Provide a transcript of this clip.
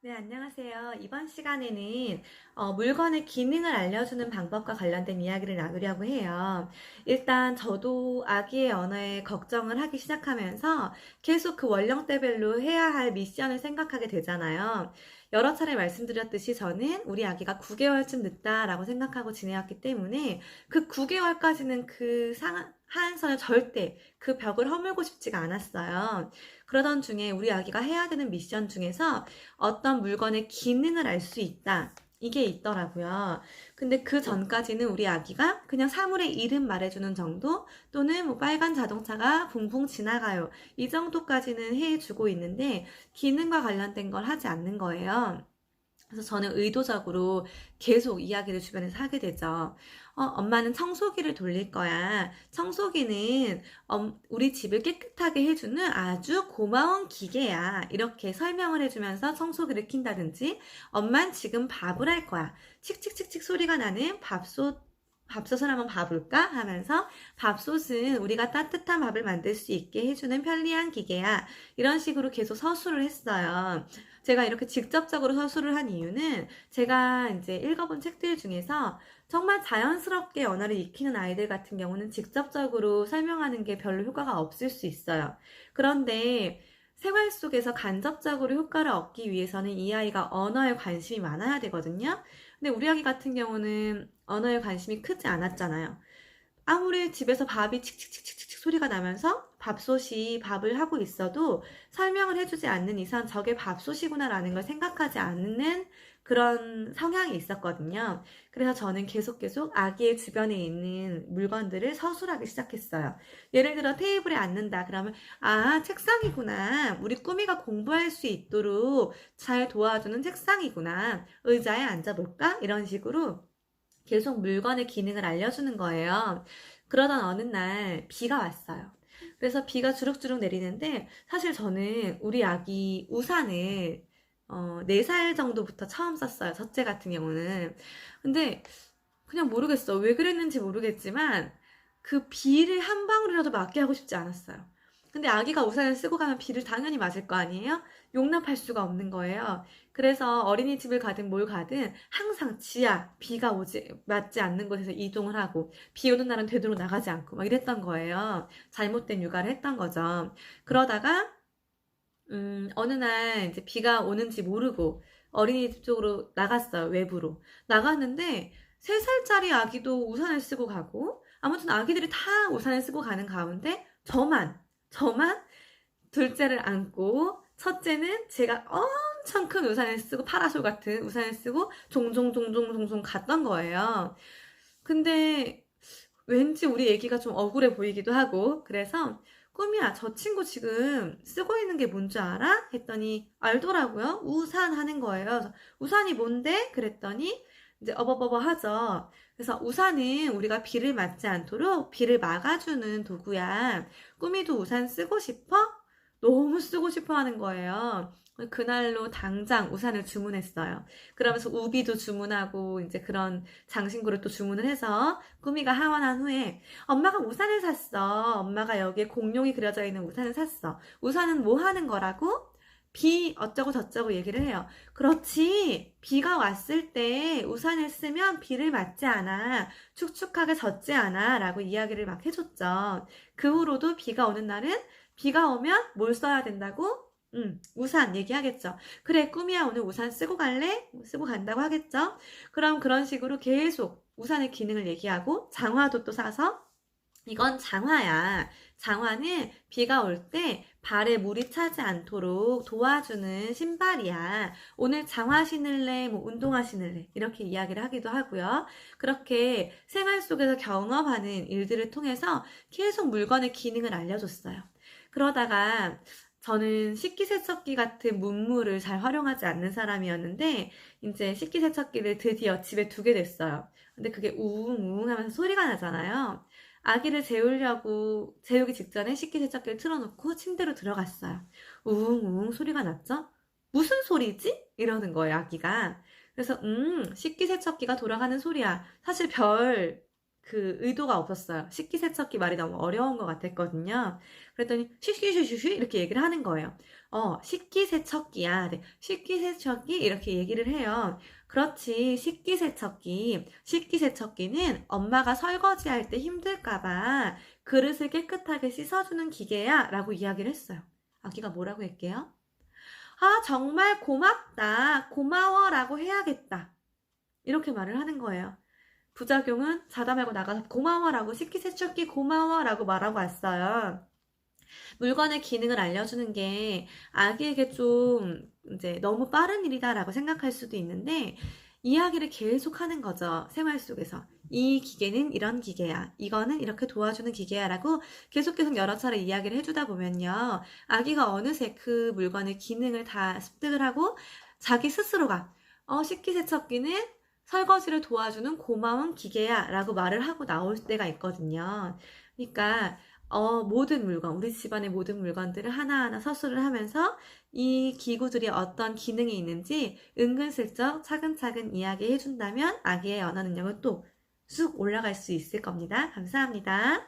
네, 안녕하세요. 이번 시간에는 물건의 기능을 알려주는 방법과 관련된 이야기를 나누려고 해요. 일단 저도 아기의 언어에 걱정을 하기 시작하면서 계속 그 연령대별로 해야 할 미션을 생각하게 되잖아요. 여러 차례 말씀드렸듯이 저는 우리 아기가 9개월쯤 늦다라고 생각하고 지내왔기 때문에 그 9개월까지는 그 하한선을 절대 그 벽을 허물고 싶지가 않았어요. 그러던 중에 우리 아기가 해야 되는 미션 중에서 어떤 물건의 기능을 알 수 있다. 이게 있더라고요. 근데 그 전까지는 우리 아기가 그냥 사물의 이름 말해주는 정도 또는 뭐 빨간 자동차가 붕붕 지나가요. 이 정도까지는 해주고 있는데 기능과 관련된 걸 하지 않는 거예요. 그래서 저는 의도적으로 계속 이야기를 주변에서 하게 되죠. 엄마는 청소기를 돌릴 거야. 청소기는 우리 집을 깨끗하게 해주는 아주 고마운 기계야. 이렇게 설명을 해주면서 청소기를 킨다든지, 엄만 지금 밥을 할 거야. 칙칙칙칙 소리가 나는 밥솥을 한번 봐볼까? 하면서 밥솥은 우리가 따뜻한 밥을 만들 수 있게 해주는 편리한 기계야. 이런 식으로 계속 서술을 했어요. 제가 이렇게 직접적으로 서술을 한 이유는 제가 이제 읽어본 책들 중에서 정말 자연스럽게 언어를 익히는 아이들 같은 경우는 직접적으로 설명하는 게 별로 효과가 없을 수 있어요. 그런데 생활 속에서 간접적으로 효과를 얻기 위해서는 이 아이가 언어에 관심이 많아야 되거든요. 근데 우리 아기 같은 경우는 언어에 관심이 크지 않았잖아요. 아무리 집에서 밥이 칙칙칙칙칙 소리가 나면서 밥솥이 밥을 하고 있어도 설명을 해주지 않는 이상 저게 밥솥이구나라는 걸 생각하지 않는 그런 성향이 있었거든요. 그래서 저는 계속 아기의 주변에 있는 물건들을 서술하기 시작했어요. 예를 들어 테이블에 앉는다 그러면 아, 책상이구나. 우리 꾸미가 공부할 수 있도록 잘 도와주는 책상이구나. 의자에 앉아볼까? 이런 식으로 계속 물건의 기능을 알려주는 거예요. 그러던 어느 날 비가 왔어요. 그래서 비가 주룩주룩 내리는데 사실 저는 우리 아기 우산을 4살 정도부터 처음 썼어요. 첫째 같은 경우는. 근데 그냥 모르겠어. 왜 그랬는지 모르겠지만 그 비를 한 방울이라도 맞게 하고 싶지 않았어요. 근데 아기가 우산을 쓰고 가면 비를 당연히 맞을 거 아니에요? 용납할 수가 없는 거예요. 그래서 어린이집을 가든 뭘 가든 항상 지하, 비가 맞지 않는 곳에서 이동을 하고 비 오는 날은 되도록 나가지 않고 막 이랬던 거예요. 잘못된 육아를 했던 거죠. 그러다가 어느 날 이제 비가 오는지 모르고 어린이집 쪽으로 나갔어요. 외부로. 나갔는데 3살짜리 아기도 우산을 쓰고 가고 아무튼 아기들이 다 우산을 쓰고 가는 가운데 저만 둘째를 안고 첫째는 제가 엄청 큰 우산을 쓰고 파라솔 같은 우산을 쓰고 종종종종종종 갔던 거예요. 근데 왠지 우리 애기가 좀 억울해 보이기도 하고 그래서 꿈이야 저 친구 지금 쓰고 있는 게 뭔지 알아? 했더니 알더라고요. 우산 하는 거예요. 그래서 우산이 뭔데? 그랬더니 이제 어버버버 하죠. 그래서 우산은 우리가 비를 맞지 않도록 비를 막아주는 도구야. 꿈이도 우산 쓰고 싶어? 너무 쓰고 싶어 하는 거예요. 그날로 당장 우산을 주문했어요. 그러면서 우비도 주문하고 이제 그런 장신구를 또 주문을 해서 꾸미가 하원한 후에 엄마가 우산을 샀어. 엄마가 여기에 공룡이 그려져 있는 우산을 샀어. 우산은 뭐 하는 거라고? 비 어쩌고 저쩌고 얘기를 해요. 그렇지. 비가 왔을 때 우산을 쓰면 비를 맞지 않아. 축축하게 젖지 않아. 라고 이야기를 막 해줬죠. 그 후로도 비가 오는 날은 비가 오면 뭘 써야 된다고? 우산 얘기하겠죠. 그래, 꿈이야, 오늘 우산 쓰고 갈래? 쓰고 간다고 하겠죠. 그럼 그런 식으로 계속 우산의 기능을 얘기하고 장화도 또 사서 이건 장화야. 장화는 비가 올 때 발에 물이 차지 않도록 도와주는 신발이야. 오늘 장화 신을래? 뭐 운동화 신을래? 이렇게 이야기를 하기도 하고요. 그렇게 생활 속에서 경험하는 일들을 통해서 계속 물건의 기능을 알려줬어요. 그러다가 저는 식기세척기 같은 문물을 잘 활용하지 않는 사람이었는데 이제 식기세척기를 드디어 집에 두게 됐어요. 근데 그게 우웅우웅 하면서 소리가 나잖아요. 아기를 재우기 직전에 식기세척기를 틀어놓고 침대로 들어갔어요. 우웅우웅 소리가 났죠? 무슨 소리지? 이러는 거예요, 아기가. 그래서 식기세척기가 돌아가는 소리야. 사실 별 그 의도가 없었어요. 식기세척기 말이 너무 어려운 것 같았거든요. 그랬더니 쉬쉬쉬쉬쉬 이렇게 얘기를 하는 거예요. 식기세척기야. 네, 식기세척기 이렇게 얘기를 해요. 그렇지, 식기세척기. 식기세척기는 엄마가 설거지할 때 힘들까봐 그릇을 깨끗하게 씻어주는 기계야 라고 이야기를 했어요. 아기가 뭐라고 할게요? 아, 정말 고맙다. 고마워라고 해야겠다. 이렇게 말을 하는 거예요. 부작용은 자다 말고 나가서 고마워라고 식기세척기 고마워라고 말하고 왔어요. 물건의 기능을 알려주는 게 아기에게 좀 이제 너무 빠른 일이다라고 생각할 수도 있는데 이야기를 계속 하는 거죠. 생활 속에서. 이 기계는 이런 기계야. 이거는 이렇게 도와주는 기계야. 라고 계속 여러 차례 이야기를 해주다 보면요. 아기가 어느새 그 물건의 기능을 다 습득을 하고 자기 스스로가 식기세척기는 설거지를 도와주는 고마운 기계야. 라고 말을 하고 나올 때가 있거든요. 그러니까 모든 물건, 우리 집안의 모든 물건들을 하나하나 서술을 하면서 이 기구들이 어떤 기능이 있는지 은근슬쩍 차근차근 이야기해 준다면 아기의 언어 능력은 또 쑥 올라갈 수 있을 겁니다. 감사합니다.